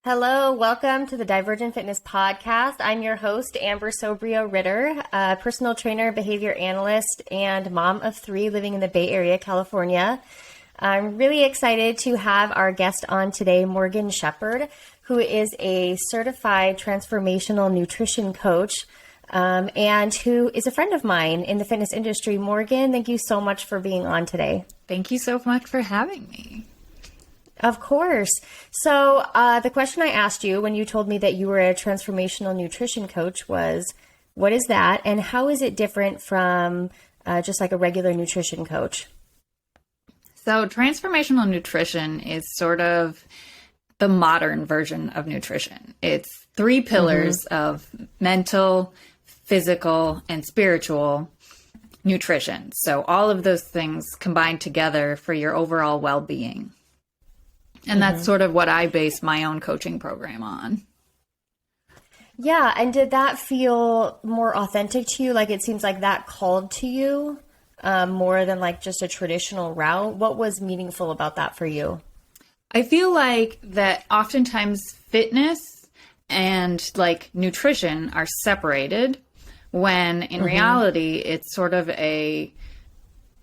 Hello, welcome to the Divergent Fitness Podcast. I'm your host, Amber Sobrio Ritter, a personal trainer, behavior analyst, and mom of three living in the Bay Area, California. I'm really excited to have our guest on today, Morgan Shepherd, who is a certified transformational nutrition coach and who is a friend of mine in the fitness industry. Morgan, thank you so much for being on today. Thank you so much for having me. Of course. So the question I asked you when you told me that you were a transformational nutrition coach was, what is that? And how is it different from just like a regular nutrition coach? So transformational nutrition is sort of the modern version of nutrition. It's three pillars of mental, physical, and spiritual nutrition. So all of those things combined together for your overall well-being. And that's sort of what I base my own coaching program on. Yeah. And did that feel more authentic to you? Like it seems like that called to you more than like just a traditional route. What was meaningful about that for you? I feel like that oftentimes fitness and like nutrition are separated when in reality it's sort of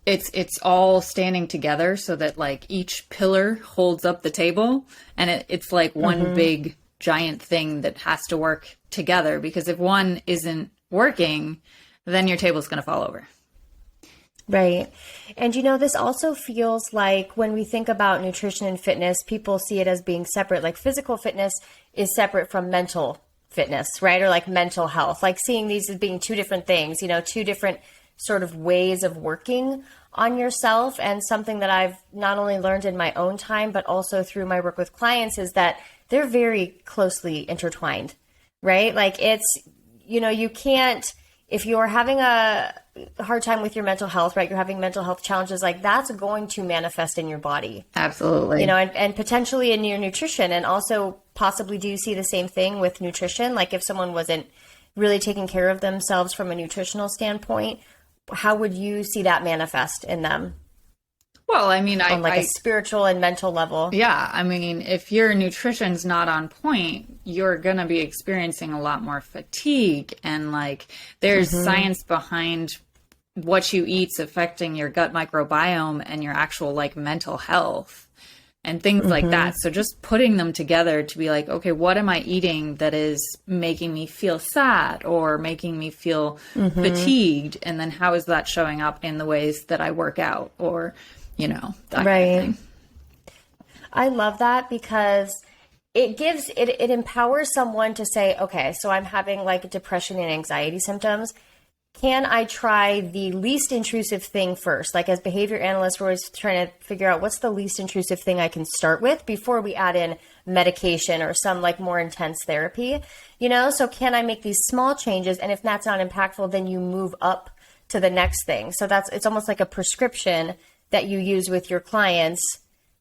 it's all standing together so that like each pillar holds up the table, and it's like one big giant thing that has to work together, because if one isn't working, then your table's going to fall over. Right. And this also feels like when we think about nutrition and fitness, people see it as being separate. Like physical fitness is separate from mental fitness, right? Or like mental health, like seeing these as being two different things, two different sort of ways of working on yourself. And something that I've not only learned in my own time, but also through my work with clients is that they're very closely intertwined, right? Like it's, you can't, if you're having a hard time with your mental health, right? You're having mental health challenges, like that's going to manifest in your body. Absolutely. And potentially in your nutrition. And also possibly, do you see the same thing with nutrition? Like if someone wasn't really taking care of themselves from a nutritional standpoint, how would you see that manifest in them? Well, I mean, on like a spiritual and mental level. Yeah. I mean, if your nutrition's not on point, you're going to be experiencing a lot more fatigue. And like, there's science behind what you eat's affecting your gut microbiome and your actual like mental health and things like that. So just putting them together to be like, okay, what am I eating that is making me feel sad or making me feel fatigued? And then how is that showing up in the ways that I work out or, that right. kind of thing. I love that because it empowers someone to say, okay, so I'm having like depression and anxiety symptoms. Can I try the least intrusive thing first? Like as behavior analysts, we're always trying to figure out what's the least intrusive thing I can start with before we add in medication or some like more intense therapy, So can I make these small changes? And if that's not impactful, then you move up to the next thing. So it's almost like a prescription that you use with your clients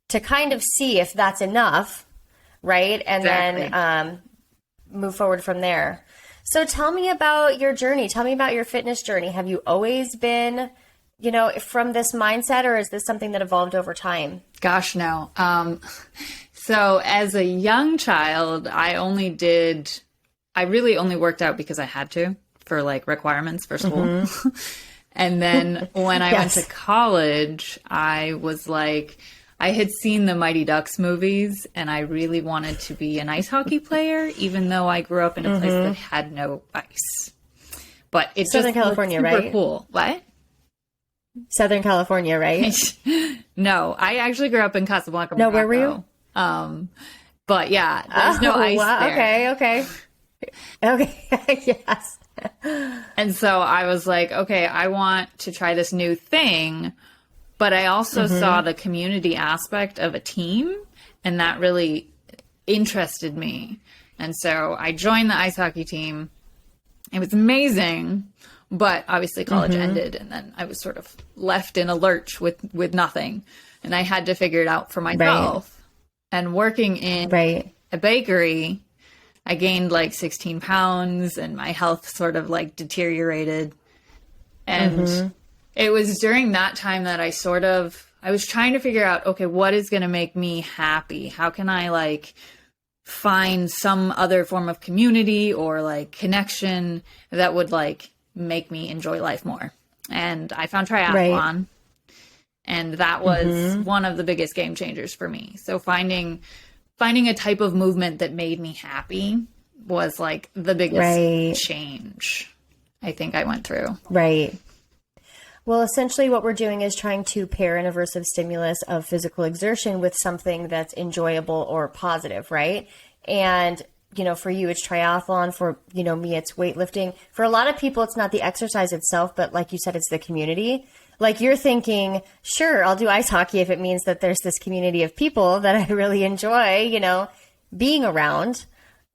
to kind of see if that's enough, right? And Exactly. then move forward from there. So tell me about your journey. Tell me about your fitness journey. Have you always been, from this mindset, or is this something that evolved over time? Gosh, no. So as a young child, I really only worked out because I had to for like requirements for school. And then when I went to college, I was like, I had seen the Mighty Ducks movies and I really wanted to be an ice hockey player, even though I grew up in a place that had no ice. But it's Southern just California, super right? Cool. What? Southern California, right? No, I actually grew up in Casablanca, No, Morocco. where were you? But yeah, there's no ice there. Okay. Yes. And so I was like, okay, I want to try this new thing. But I also saw the community aspect of a team, and that really interested me. And so I joined the ice hockey team. It was amazing, but obviously college ended, and then I was sort of left in a lurch with nothing. And I had to figure it out for myself. Right. And working in a bakery, I gained like 16 pounds, and my health sort of like deteriorated. And it was during that time that I was trying to figure out, okay, what is going to make me happy? How can I like find some other form of community or like connection that would like make me enjoy life more. And I found triathlon, and that was one of the biggest game changers for me. So finding a type of movement that made me happy was like the biggest change I think I went through. Right. Well, essentially what we're doing is trying to pair an aversive stimulus of physical exertion with something that's enjoyable or positive, right? And, you know, for you, it's triathlon. For, you know, me, it's weightlifting. For a lot of people, it's not the exercise itself, but like you said, it's the community. Like you're thinking, sure, I'll do ice hockey if it means that there's this community of people that I really enjoy, you know, being around.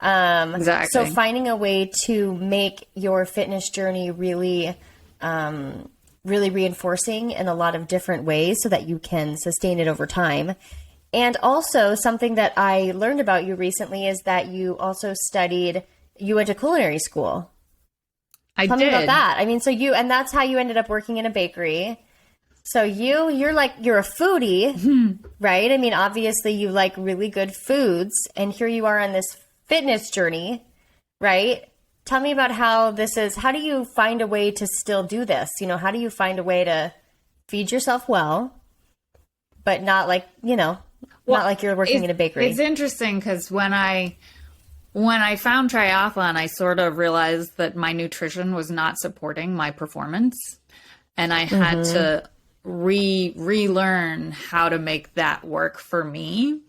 Exactly. So finding a way to make your fitness journey really, really reinforcing in a lot of different ways so that you can sustain it over time. And also something that I learned about you recently is that you also you went to culinary school. Tell me about that. I mean, and that's how you ended up working in a bakery. So you're a foodie, right? I mean, obviously you like really good foods, and here you are on this fitness journey, right? Tell me about how do you find a way to still do this? You know, how do you find a way to feed yourself well, but not like, you know, not like you're working in a bakery? It's interesting because when I found triathlon, I sort of realized that my nutrition was not supporting my performance, and I had to relearn how to make that work for me.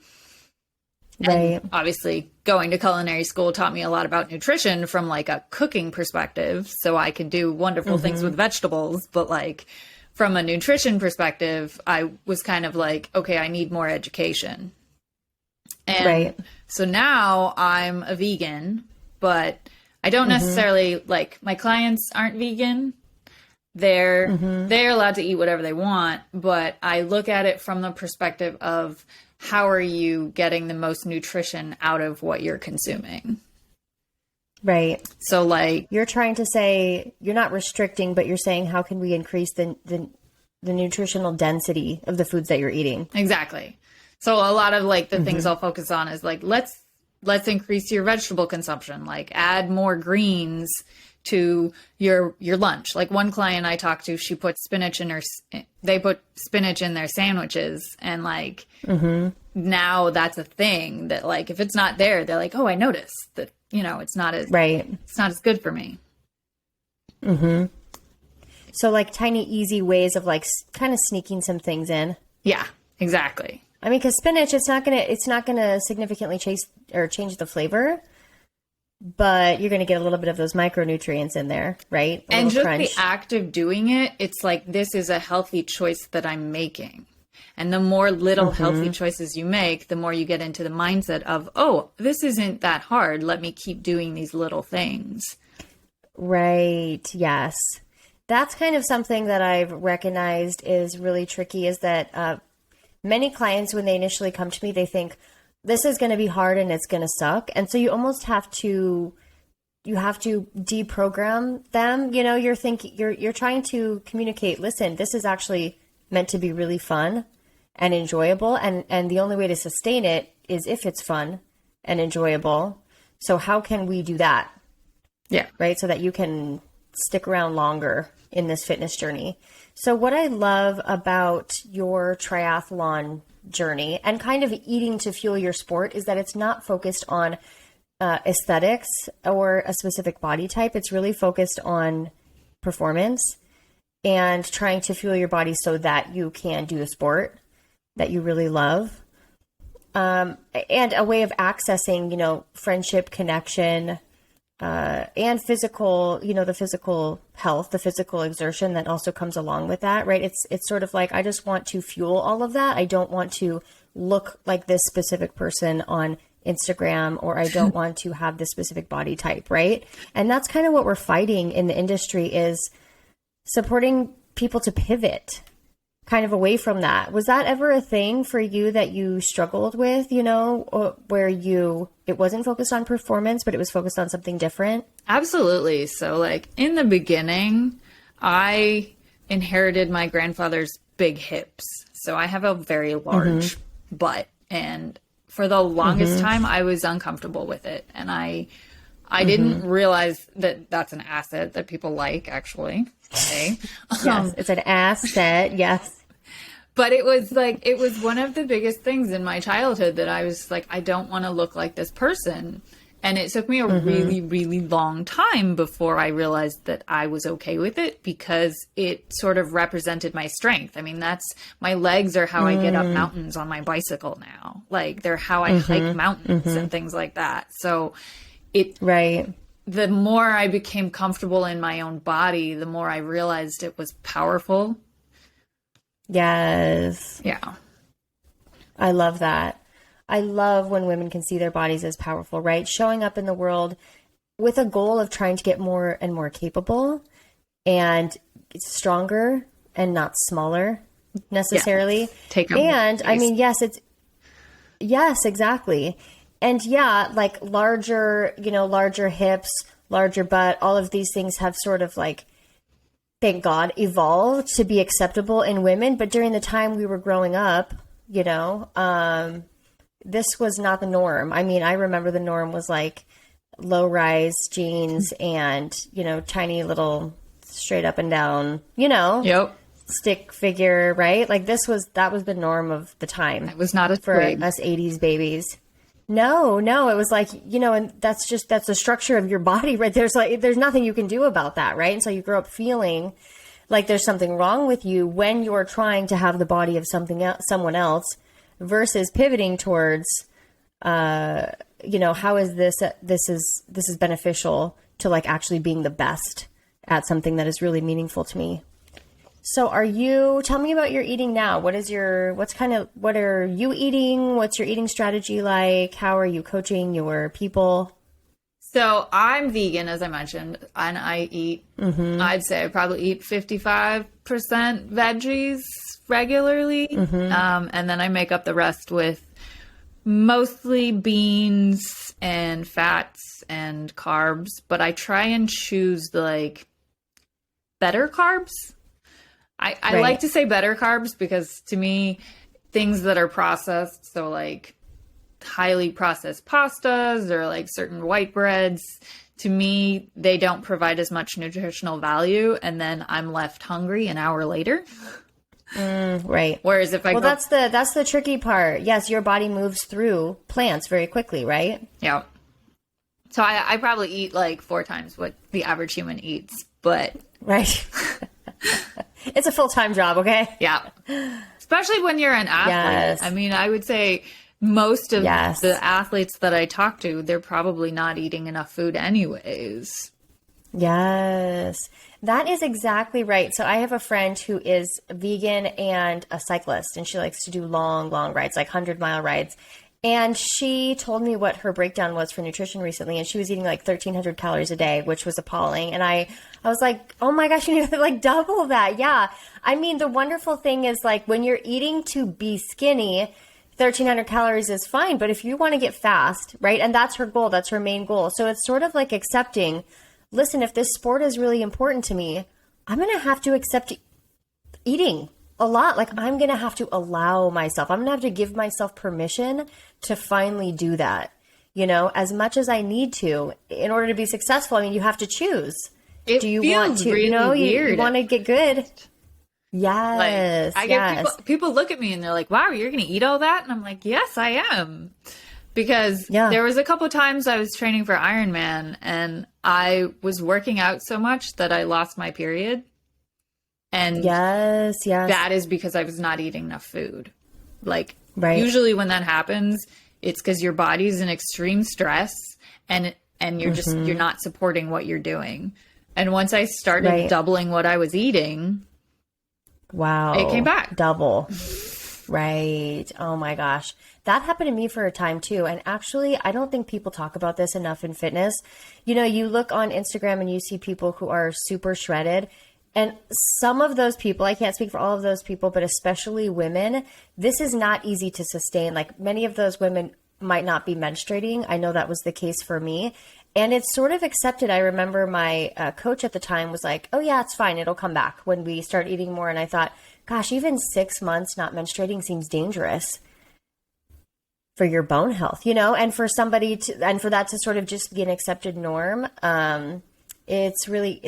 Right. And obviously going to culinary school taught me a lot about nutrition from like a cooking perspective. So I could do wonderful things with vegetables, but like from a nutrition perspective, I was kind of like, okay, I need more education. And so now I'm a vegan, but I don't necessarily like, my clients aren't vegan. They're allowed to eat whatever they want, but I look at it from the perspective of how are you getting the most nutrition out of what you're consuming? Right. So like you're trying to say, you're not restricting, but you're saying, how can we increase the nutritional density of the foods that you're eating? Exactly. So a lot of like the things I'll focus on is like, let's increase your vegetable consumption, like add more greens to your lunch. Like one client I talked to, she put they put spinach in their sandwiches, and like now that's a thing that like, if it's not there, they're like, oh, I noticed that, you know, it's not as good for me. So like tiny, easy ways of like kind of sneaking some things in. Yeah, exactly. I mean, because spinach, it's not gonna significantly change the flavor, but you're gonna get a little bit of those micronutrients in there, right? And just crunch. The act of doing it, it's like, this is a healthy choice that I'm making. And the more little healthy choices you make, the more you get into the mindset of, oh, this isn't that hard. Let me keep doing these little things. Right. Yes. That's kind of something that I've recognized is really tricky, is that many clients, when they initially come to me, they think this is going to be hard and it's going to suck. And so you almost have to deprogram them. You know, you're trying to communicate, listen, this is actually meant to be really fun and enjoyable. And the only way to sustain it is if it's fun and enjoyable. So how can we do that? Yeah. Right. So that you can stick around longer in this fitness journey. So what I love about your triathlon journey and kind of eating to fuel your sport is that it's not focused on aesthetics or a specific body type. It's really focused on performance and trying to fuel your body so that you can do a sport that you really love. And a way of accessing, you know, friendship, connection, and physical, you know, the physical health, the physical exertion that also comes along with that, right? It's sort of like, I just want to fuel all of that. I don't want to look like this specific person on Instagram, or I don't want to have this specific body type, right? And that's kind of what we're fighting in the industry, is supporting people to pivot kind of away from that. Was that ever a thing for you that you struggled with, you know, or where it wasn't focused on performance, but it was focused on something different? Absolutely. So like in the beginning, I inherited my grandfather's big hips. So I have a very large butt, and for the longest time, I was uncomfortable with it. And I didn't realize that that's an asset that people like, actually. Okay. Yes, it's an asset. Yes. But it was like, it was one of the biggest things in my childhood that I was like, I don't want to look like this person. And it took me a really, really long time before I realized that I was okay with it, because it sort of represented my strength. I mean, my legs are how I get up mountains on my bicycle now. Like, they're how I hike mountains and things like that. So the more I became comfortable in my own body, the more I realized it was powerful. Yes. Yeah. I love that. I love when women can see their bodies as powerful, right? Showing up in the world with a goal of trying to get more and more capable and stronger and not smaller necessarily. Take up and space. I mean, yes, exactly. And yeah, like larger hips, larger butt, all of these things have sort of like, thank God, evolved to be acceptable in women. But during the time we were growing up, this was not the norm. I mean, I remember the norm was like low rise jeans and, tiny little straight up and down, Yep. stick figure, right? Like that was the norm of the time. It was not a for twig. us 80s babies. No, it was like, and that's the structure of your body, right? There's nothing you can do about that, right? And so you grow up feeling like there's something wrong with you when you're trying to have the body of someone else, versus pivoting towards, how is this is beneficial to like actually being the best at something that is really meaningful to me. So tell me about your eating now. What are you eating? What's your eating strategy like? How are you coaching your people? So I'm vegan, as I mentioned, and I eat, I'd say I probably eat 55% veggies regularly. And then I make up the rest with mostly beans and fats and carbs, but I try and choose like better carbs. I like to say better carbs because to me, things that are processed, so like highly processed pastas or like certain white breads, to me, they don't provide as much nutritional value. And then I'm left hungry an hour later. Right. Whereas if that's the tricky part. Yes, your body moves through plants very quickly, right? Yeah. So I probably eat like 4 times what the average human eats, but right. It's a full-time job, okay? Yeah. Especially when you're an athlete. Yes. I mean, I would say most of Yes. the athletes that I talk to, they're probably not eating enough food anyways. Yes, that is exactly right. So I have a friend who is vegan and a cyclist, and she likes to do long rides, like 100-mile rides. And she told me what her breakdown was for nutrition recently, and she was eating like 1,300 calories a day, which was appalling. And I was like, oh my gosh, you need to like double that. Yeah. I mean, the wonderful thing is like when you're eating to be skinny, 1,300 calories is fine. But if you want to get fast, right? And that's her goal. That's her main goal. So it's sort of like accepting, listen, if this sport is really important to me, I'm going to have to accept eating a lot. Like I'm going to have to allow myself, I'm going to have to give myself permission to finally do that, as much as I need to in order to be successful. I mean, you have to choose. It do you feels want to, really weird. You want to get good. Yes. Like, I get people look at me and they're like, wow, you're going to eat all that? And I'm like, yes, I am. Because there was a couple of times I was training for Ironman and I was working out so much that I lost my period. And yes, that is because I was not eating enough food. Like usually when that happens, it's because your body's in extreme stress and you're just, you're not supporting what you're doing. And once I started doubling what I was eating, wow, it came back. Double. Right. Oh my gosh. That happened to me for a time too. And actually, I don't think people talk about this enough in fitness. You look on Instagram and you see people who are super shredded. And some of those people, I can't speak for all of those people, but especially women, this is not easy to sustain. Like many of those women might not be menstruating. I know that was the case for me. And it's sort of accepted. I remember my coach at the time was like, oh yeah, it's fine. It'll come back when we start eating more. And I thought, gosh, even 6 months not menstruating seems dangerous. for your bone health, and for somebody to, and for that to sort of just be an accepted norm. It's really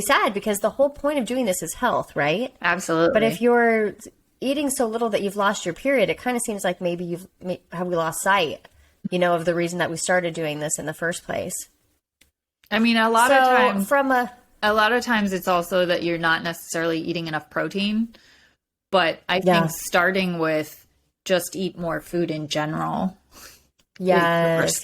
sad because the whole point of doing this is health, right? Absolutely. But if you're eating so little that you've lost your period, it kind of seems like maybe have we lost sight, of the reason that we started doing this in the first place. I mean, a lot of times it's also that you're not necessarily eating enough protein, but I think starting with just eat more food in general. Yes.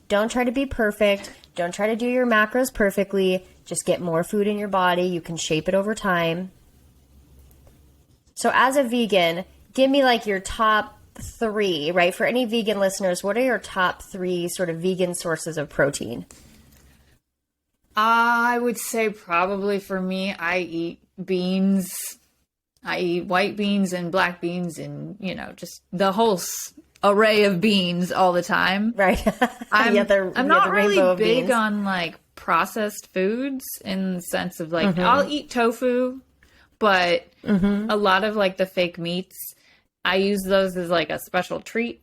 Don't try to be perfect. Don't try to do your macros perfectly. Just get more food in your body. You can shape it over time. So as a vegan, give me like your top 3, right? For any vegan listeners, what are your top 3 sort of vegan sources of protein? I would say probably for me, I eat beans. I eat white beans and black beans and, just the whole array of beans all the time. Right. I'm not really big beans. on like processed foods in the sense of like, I'll eat tofu, but a lot of like the fake meats, I use those as like a special treat,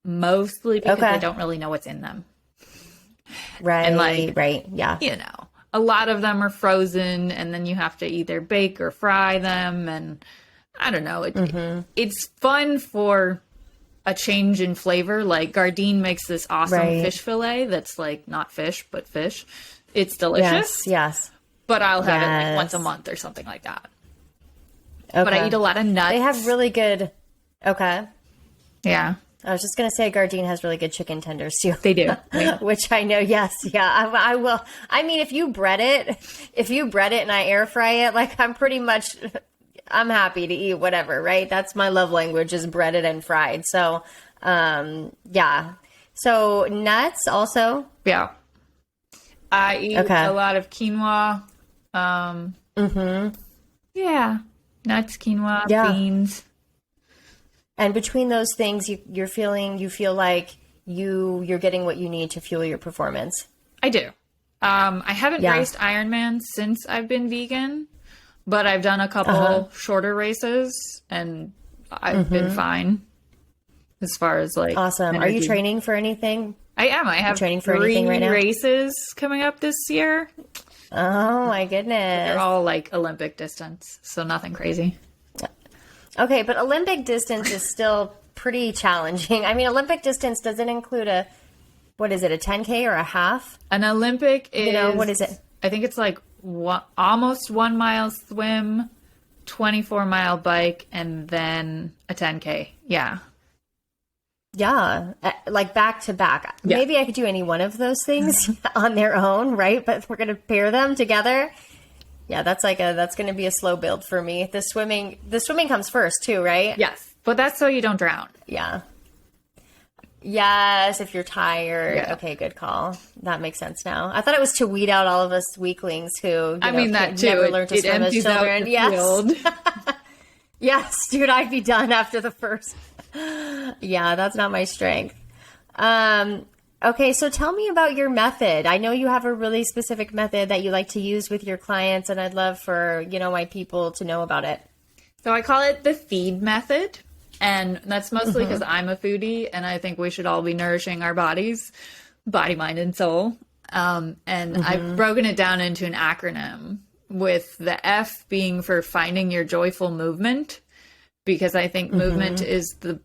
mostly because I don't really know what's in them. Right. And like, right. Yeah. A lot of them are frozen and then you have to either bake or fry them. And I don't know. It's fun for a change in flavor. Like Gardein makes this awesome fish fillet that's like not fish, but fish. It's delicious. Yes. But I'll have it like once a month or something like that. Okay. But I eat a lot of nuts. They have really good. Okay. Yeah. I was just going to say Gardein has really good chicken tenders too. They do. Which I know. Yes. Yeah. I will. I mean, if you bread it and I air fry it, like I'm happy to eat whatever, right? That's my love language is breaded and fried. So, yeah. So nuts also. Yeah. I eat a lot of quinoa. Yeah. Nuts, quinoa, beans. And between those things, you feel like you're getting what you need to fuel your performance. I do. I haven't raced Ironman since I've been vegan, but I've done a couple shorter races and I've been fine as far as like awesome. energy. Are you training for anything? I am. I have training for 3 anything right now? races coming up this year. Oh my goodness. They're all like Olympic distance, so nothing crazy. Okay, but Olympic distance is still pretty challenging. I mean, Olympic distance doesn't include a 10K or a half? An Olympic is, what is it? I think it's like almost 1 mile swim, 24-mile bike, and then a 10K. Yeah. Yeah, like back to back. Yeah. Maybe I could do any one of those things on their own, right? But we're going to pair them together. Yeah, that's going to be a slow build for me. The swimming comes first too, right? Yes, but that's so you don't drown. Yeah. Yes, if you're tired. Yeah. Okay, good call. That makes sense now. I thought it was to weed out all of us weaklings who that too. never learned to swim as children. Yes. Yes, dude, I'd be done after the first. Yeah, that's not my strength. Okay, so tell me about your method. I know you have a really specific method that you like to use with your clients, and I'd love for, my people to know about it. So I call it the feed method, and that's mostly because I'm a foodie, and I think we should all be nourishing our bodies, body, mind, and soul. And I've broken it down into an acronym, with the F being for finding your joyful movement, because I think movement is the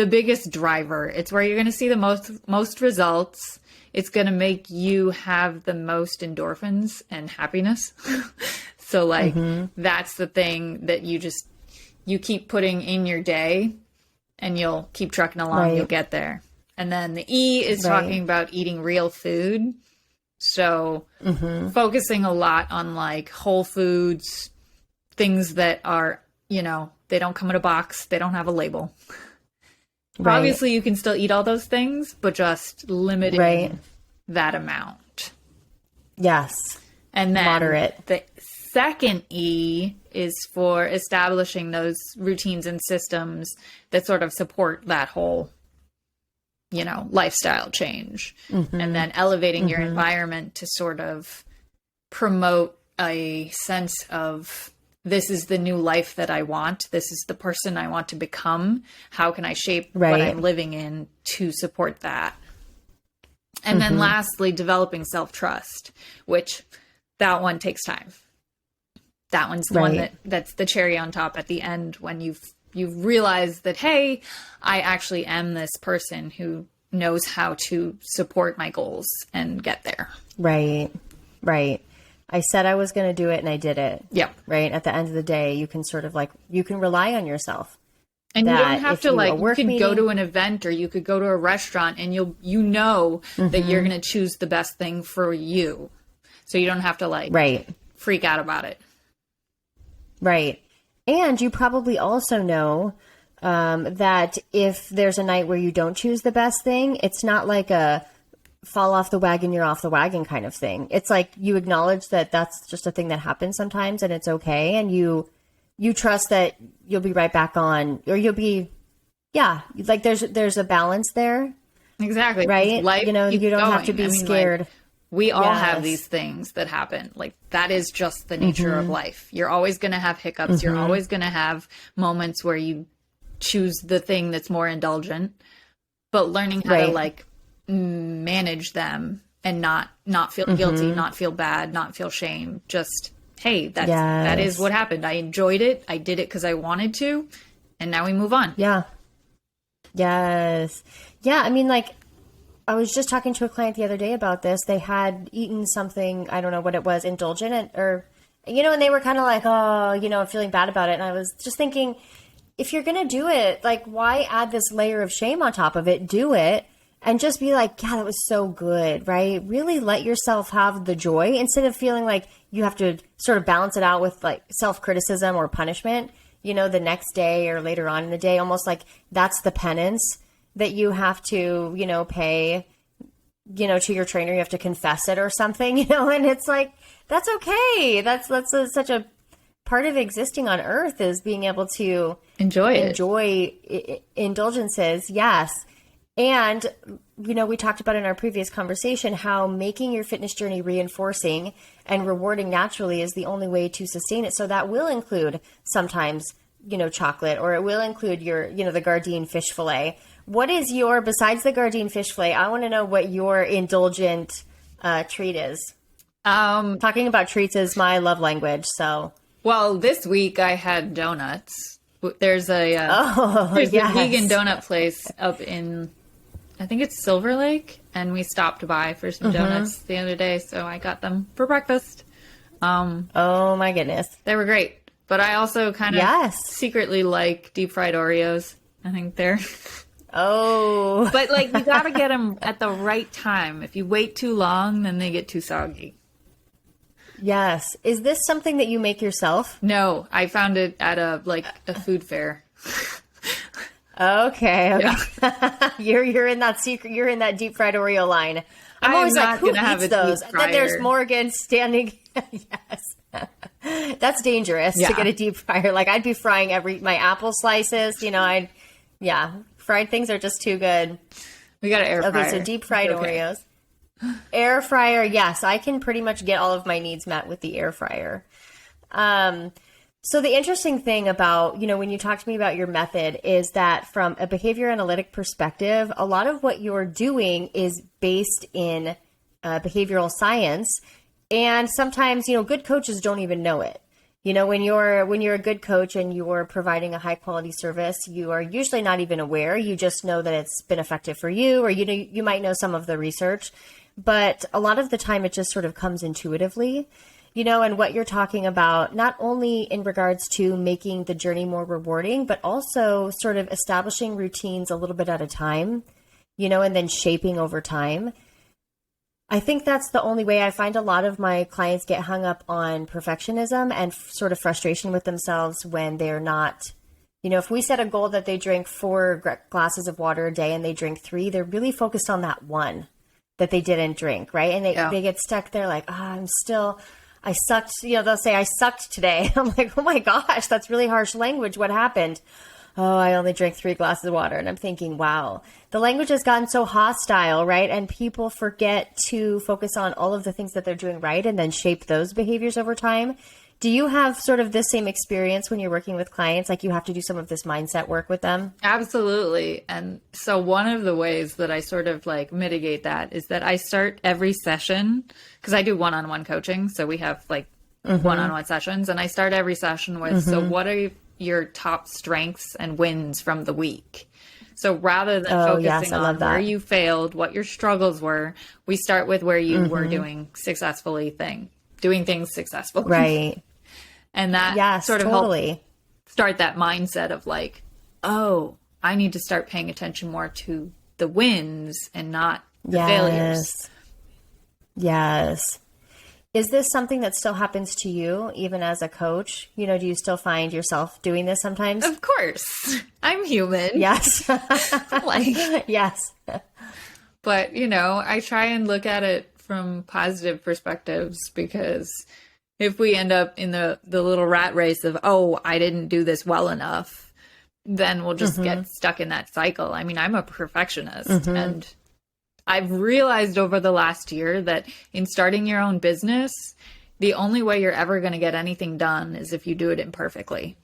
biggest driver. It's where you're going to see the most results. It's going to make you have the most endorphins and happiness. So like that's the thing that you keep putting in your day and you'll keep trucking along. Right. You'll get there. And then the E is talking about eating real food. So focusing a lot on like whole foods, things that are, they don't come in a box. They don't have a label. Right. Obviously, you can still eat all those things, but just limiting that amount. Yes. And then moderate. The second E is for establishing those routines and systems that sort of support that whole, lifestyle change. And then elevating your environment to sort of promote a sense of this is the new life that I want. This is the person I want to become. How can I shape what Right. I'm living in to support that? And then lastly, developing self-trust, which that one takes time. That one's the one that's the cherry on top at the end when you've realized that, hey, I actually am this person who knows how to support my goals and get there. Right. Right. I said I was going to do it and I did it. Yep. Right. At the end of the day, you can sort of like, you can rely on yourself. And you that don't have if to you- a like, you work could go meeting- to an event or you could go to a restaurant and you know that you're going to choose the best thing for you. So you don't have to like Right. freak out about it. Right. And you probably also know that if there's a night where you don't choose the best thing, it's not like a fall off the wagon, you're off the wagon kind of thing. It's like you acknowledge that that's just a thing that happens sometimes and it's okay. And you trust that you'll be right back on, or you'll be, like there's a balance there. Exactly. Right. Life You know, keeps you don't have going. to be I mean, scared. Like, we all have Yes. these things that happen. Like that is just the nature of life. You're always going to have hiccups. You're always going to have moments where you choose the thing that's more indulgent, but learning how to Right. like manage them and not feel guilty, not feel bad, not feel shame. Just, hey, that is Yes. what happened. I enjoyed it. I did it because I wanted to. And now we move on. Yeah. Yes. Yeah. I mean, like, I was just talking to a client the other day about this. They had eaten something, I don't know what it was, indulgent, and they were kind of like, oh, feeling bad about it. And I was just thinking, if you're going to do it, like, why add this layer of shame on top of it? Do it and just be like, yeah, that was so good, right? Really let yourself have the joy instead of feeling like you have to sort of balance it out with like self-criticism or punishment, the next day or later on in the day, almost like that's the penance that you have to, pay, to your trainer. You have to confess it or something, and it's like, that's okay. That's such a part of existing on earth, is being able to enjoy indulgences. Yes. And, we talked about in our previous conversation how making your fitness journey reinforcing and rewarding naturally is the only way to sustain it. So that will include sometimes, chocolate, or it will include your, the Gardein fish fillet. What is besides the Gardein fish fillet, I want to know what your indulgent treat is. Talking about treats is my love language. So, well, this week I had donuts. There's a a vegan donut place up in, I think it's Silver Lake, and we stopped by for some donuts the other day, so I got them for breakfast. Oh my goodness, they were great. But I also kind of secretly like deep fried Oreos. I think they're but like you gotta get them at the right time. If you wait too long, then they get too soggy. Yes. Is this something that you make yourself? No, I found it at a food fair. Okay. Yeah. You're in that secret. You're in that deep fried Oreo line. I'm always like, who eats those? And then there's Morgan standing. Yes. That's dangerous to get a deep fryer. Like I'd be frying my apple slices. Fried things are just too good. We got an air fryer. Okay, so deep fried Oreos. Air fryer, yes. I can pretty much get all of my needs met with the air fryer. So the interesting thing about, when you talk to me about your method is that from a behavior analytic perspective, a lot of what you're doing is based in behavioral science. And sometimes, good coaches don't even know it. When you're a good coach and you're providing a high quality service, you are usually not even aware. You just know that it's been effective for you, or you might know some of the research, but a lot of the time it just sort of comes intuitively, and what you're talking about, not only in regards to making the journey more rewarding, but also sort of establishing routines a little bit at a time, and then shaping over time. I think that's the only way. I find a lot of my clients get hung up on perfectionism and sort of frustration with themselves when they're not, if we set a goal that they drink 4 glasses of water a day and they drink 3, they're really focused on that one that they didn't drink, right? And they get stuck there like, I sucked. They'll say, I sucked today. I'm like, oh my gosh, that's really harsh language. What happened? Oh, I only drank 3 glasses of water. And I'm thinking, wow, the language has gotten so hostile, right? And people forget to focus on all of the things that they're doing right and then shape those behaviors over time Do you have sort of the same experience when you're working with clients? Like you have to do some of this mindset work with them? Absolutely. And so one of the ways that I sort of like mitigate that is that I start every session, because I do one-on-one coaching. So we have like one-on-one sessions, and I start every session with, so what are your top strengths and wins from the week? So rather than focusing on where you failed, what your struggles were, we start with where you were doing doing things successfully. Right. And that sort of helps start that mindset of like, oh, I need to start paying attention more to the wins and not the failures. Yes. Is this something that still happens to you, even as a coach? You know, do you still find yourself doing this sometimes? Of course. I'm human. Yes. Like, yes. But, you know, I try and look at it from positive perspectives, because if we end up in the little rat race of, oh, I didn't do this well enough, then we'll just get stuck in that cycle. I mean, I'm a perfectionist, and I've realized over the last year that in starting your own business, the only way you're ever going to get anything done is if you do it imperfectly.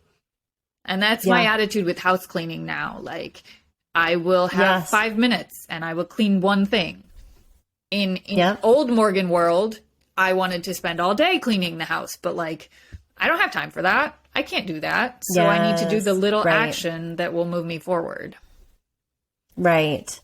And that's my attitude with house cleaning now. Like, I will have 5 minutes and I will clean one thing. In old Morgan world, I wanted to spend all day cleaning the house, but like, I don't have time for that. I can't do that. So I need to do the little action that will move me forward. Right.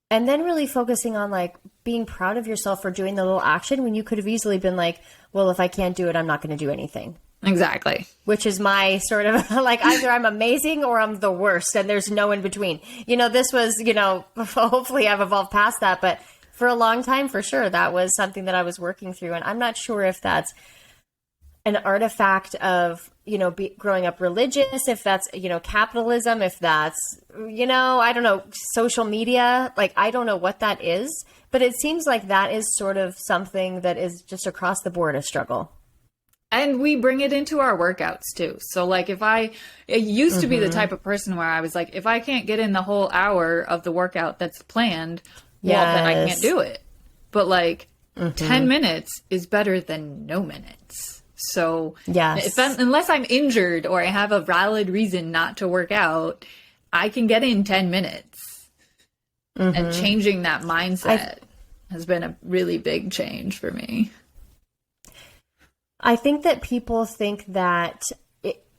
And then really focusing on like being proud of yourself for doing the little action when you could have easily been like, well, if I can't do it, I'm not going to do anything. Exactly. Which is my sort of like, either I'm amazing or I'm the worst, and there's no in between. You know, this was, you know, hopefully I've evolved past that, but for a long time, for sure, that was something that I was working through. And I'm not sure if that's an artifact of, you know, growing up religious, if that's, you know, capitalism, if that's, you know, I don't know, social media. Like, I don't know what that is, but it seems like that is sort of something that is just across the board a struggle. And we bring it into our workouts too. So like it used to be the type of person where I was like, if I can't get in the whole hour of the workout that's planned, well, then I can't do it. But like 10 minutes is better than no minutes. So unless I'm injured or I have a valid reason not to work out, I can get in 10 minutes. And changing that mindset has been a really big change for me. I think that people think that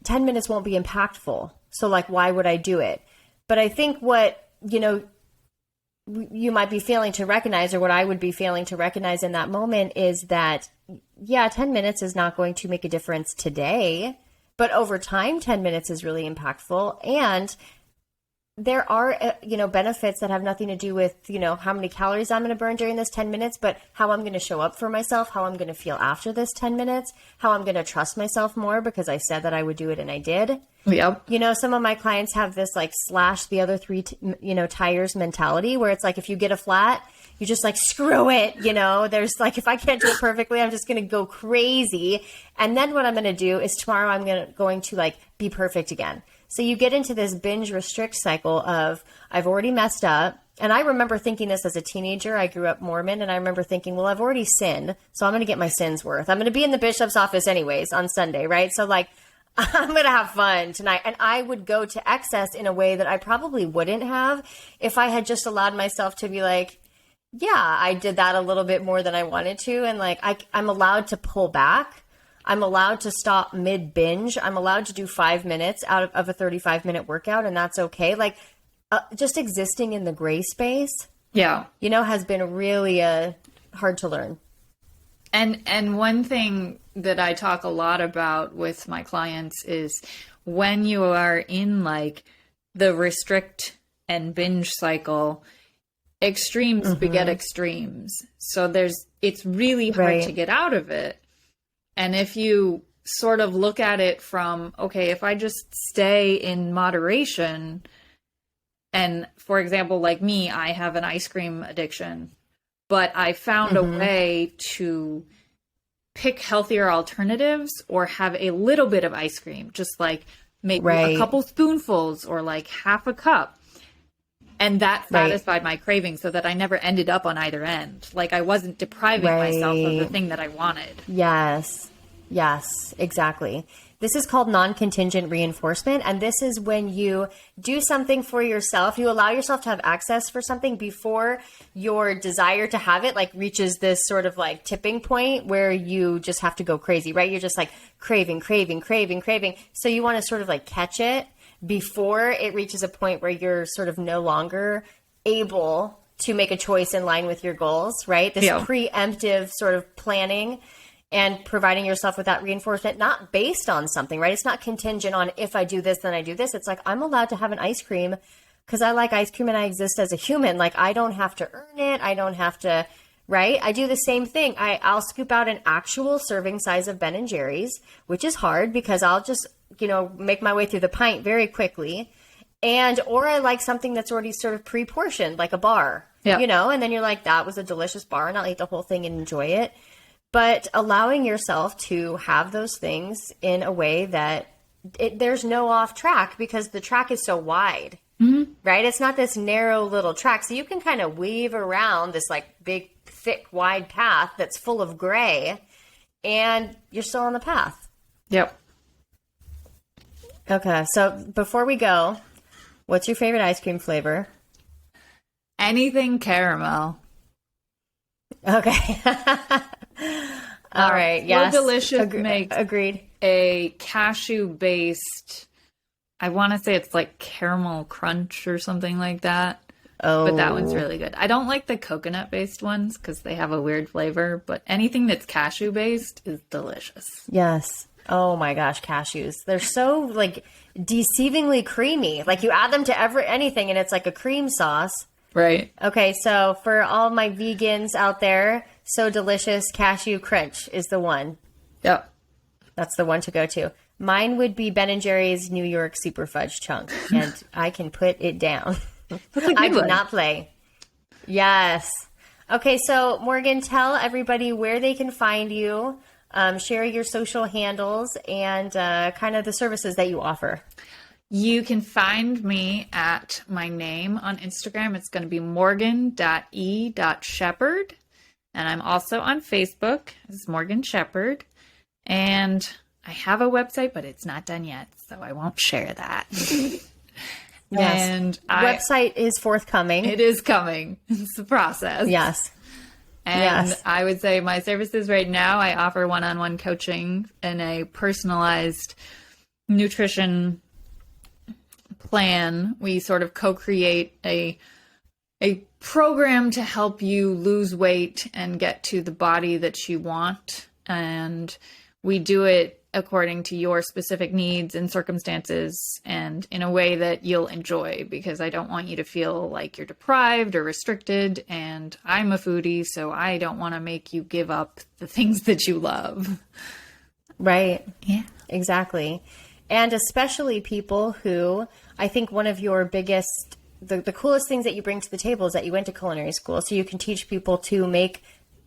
10 minutes won't be impactful. So like, why would I do it? But I think what, you know, you might be failing to recognize, or what I would be failing to recognize in that moment, is that, 10 minutes is not going to make a difference today, but over time, 10 minutes is really impactful. And there are, you know, benefits that have nothing to do with, you know, how many calories I'm going to burn during this 10 minutes, but how I'm going to show up for myself, how I'm going to feel after this 10 minutes, how I'm going to trust myself more because I said that I would do it and I did. Yep. You know, some of my clients have this like slash the other three, tires mentality, where it's like, if you get a flat, you just like, screw it. You know, there's like, if I can't do it perfectly, I'm just going to go crazy. And then what I'm going to do is tomorrow I'm going to like be perfect again. So you get into this binge restrict cycle of, I've already messed up. And I remember thinking this as a teenager. I grew up Mormon, and I remember thinking, well, I've already sinned, so I'm going to get my sins worth. I'm going to be in the bishop's office anyways on Sunday, right? So like, I'm going to have fun tonight. And I would go to excess in a way that I probably wouldn't have if I had just allowed myself to be like, yeah, I did that a little bit more than I wanted to. And like, I'm allowed to pull back. I'm allowed to stop mid binge. I'm allowed to do 5 minutes out of a 35-minute workout, and that's okay. Like, just existing in the gray space, you know, has been really hard to learn. And one thing that I talk a lot about with my clients is when you are in like the restrict and binge cycle, extremes beget extremes. So it's really hard to get out of it. And if you sort of look at it from, okay, if I just stay in moderation, and for example, like me, I have an ice cream addiction, but I found a way to pick healthier alternatives or have a little bit of ice cream, just like maybe a couple spoonfuls or like half a cup. And that satisfied my craving so that I never ended up on either end. Like I wasn't depriving myself of the thing that I wanted. Yes. Yes, exactly. This is called non-contingent reinforcement. And this is when you do something for yourself, you allow yourself to have access for something before your desire to have it like reaches this sort of like tipping point where you just have to go crazy, right? You're just like craving, craving, craving, craving. So you want to sort of like catch it before it reaches a point where you're sort of no longer able to make a choice in line with your goals, right? This preemptive sort of planning and providing yourself with that reinforcement, not based on something, right? It's not contingent on if I do this, then I do this. It's like, I'm allowed to have an ice cream because I like ice cream and I exist as a human. Like, I don't have to earn it. I don't have to, right? I do the same thing. I'll scoop out an actual serving size of Ben and Jerry's, which is hard because I'll just, make my way through the pint very quickly. Or I like something that's already sort of pre-portioned, like a bar, and then you're like, that was a delicious bar and I'll eat the whole thing and enjoy it. But allowing yourself to have those things in a way that there's no off track because the track is so wide, right? It's not this narrow little track. So you can kind of weave around this like big, thick, wide path that's full of gray and you're still on the path. Yep. Okay. So before we go, what's your favorite ice cream flavor? Anything caramel. Okay. All right. Yes. Delicious makes agreed. A cashew-based, I want to say it's like caramel crunch or something like that. Oh. But that one's really good. I don't like the coconut-based ones because they have a weird flavor, but anything that's cashew-based is delicious. Yes. Oh my gosh, cashews. They're so like deceivingly creamy. Like you add them to anything and it's like a cream sauce. Right. Okay, so for all my vegans out there, So Delicious Cashew Crunch is the one. Yep. That's the one to go to. Mine would be Ben & Jerry's New York Super Fudge Chunk, and I can put it down. I do not play. Yes. Okay, so Morgan, tell everybody where they can find you, share your social handles, and kind of the services that you offer. You can find me at my name on Instagram. It's going to be morgan.e.shepherd. And I'm also on Facebook as Morgan Shepherd. And I have a website, but it's not done yet, so I won't share that. Yes. And website is forthcoming. It is coming. It's a process. Yes. And yes. I would say my services right now, I offer one-on-one coaching and a personalized nutrition plan. We sort of co-create a program to help you lose weight and get to the body that you want. And we do it according to your specific needs and circumstances and in a way that you'll enjoy, because I don't want you to feel like you're deprived or restricted. And I'm a foodie, so I don't want to make you give up the things that you love. Right. Yeah. Exactly. And especially people who, I think one of your biggest, the coolest things that you bring to the table is that you went to culinary school. So you can teach people to make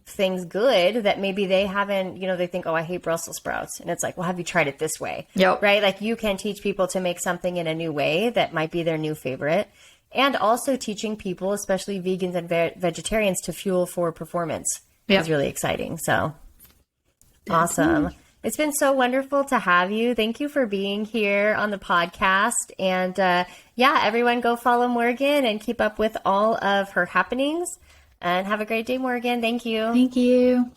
things good that maybe they haven't, they think, oh, I hate Brussels sprouts. And it's like, well, have you tried it this way? Yep. Right? Like you can teach people to make something in a new way that might be their new favorite. And also teaching people, especially vegans and vegetarians, to fuel for performance is really exciting. So awesome. It's been so wonderful to have you. Thank you for being here on the podcast. And everyone go follow Morgan and keep up with all of her happenings. And have a great day, Morgan. Thank you. Thank you.